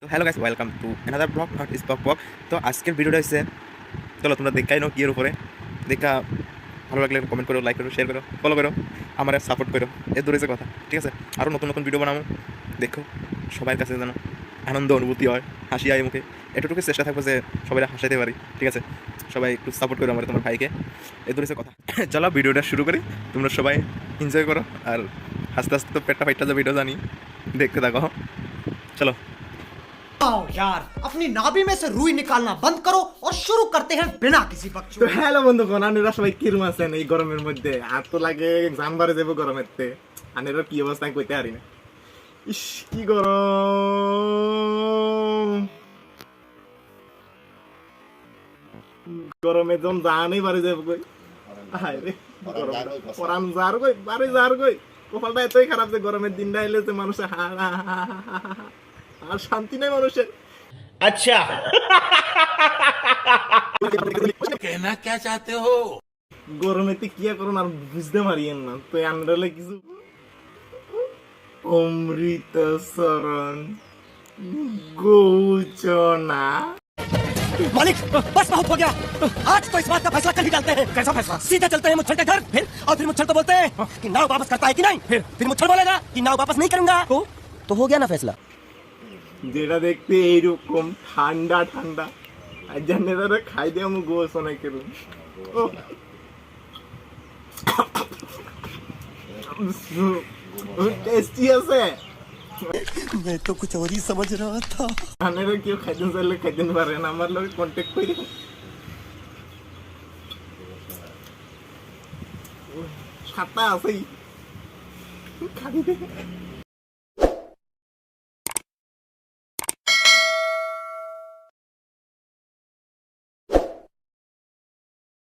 তো hello guys, welcome to another blog not is blog. তো আজকের ভিডিওটা হচ্ছে, চলো তোমরা দেখাই নাও কি এর উপরে দেখা। ভালো লাগলে কমেন্ট করো, লাইক করো, শেয়ার করো, ফলো করো, আমার সাপোর্ট করো। এর দূরে যে কথা, ঠিক আছে? আরও নতুন নতুন ভিডিও বানাবো, দেখো সবার কাছে যেন আনন্দ অনুভূতি হয়, হাসি আয় মুখে। এতটুকু চেষ্টা থাকবো যে সবাই হাসাইতে পারি, ঠিক আছে? সবাই একটু সাপোর্ট করো আমার, তোমার ভাইকে। এর দূরে যে কথা, চলো ভিডিওটা শুরু করি। তোমরা সবাই এনজয় করো, আর আস্তে আস্তে তো পেটটা ফাইটটা যাবে, ভিডিও জানি, দেখতে থাকো। চলো। आओ यार, अपनी नाभि में से रुई निकालना बंद करो और शुरू करते हैं बिना किसी তো बकचोदी। হ্যালো বন্ধুগণ, আপনারা সবাই কিরম আছেন এই গরমের মধ্যে? আর তো লাগে জানবারে যাবো গরমের তে। আপনারা কি অবস্থা আমি কইতে পারি না। ইস কি গরম, গরমে যখন জানেই বাড়ি যাবো কই। হায় রে গরম, পরান যার কই, বাড়ি যার কই। কপালটা এতই খারাপ যে গরমের দিনটা এলে যে মানুষের আর শান্তি নাই মানুষের। अच्छा कहना क्या चाहते हो? গরমেতে কি আর করুন আর বুঝতে পারিয়েন না। তো আন্ডারলে কিছু অমৃতসরণ গৌচনা। मालिक बस बहुत हो गया, आज तो इस बात का फैसला कर ही डालते हैं। कैसा फैसला? सीधे चलते हैं मुच्छर के घर, फिर मुच्छर को बोलते हैं कि नाव वापस करता है कि नहीं, फिर मुच्छर बोलेगा कि नाव वापस नहीं करूंगा, तो हो गया ना फैसला। যেটা দেখতে এইরকম ঠান্ডা ঠান্ডা, আর জানে তারা খাই দিয়ে আমি গৌচনা কেরম। টেস্টি আছে। मैं तो कुछ और ही समझ रहा था। আপনারা কেউ খাইতে চাইলে খাইতে পারেন, আমার লোক কন্ট্যাক্ট করে। খাতা আছে খাবি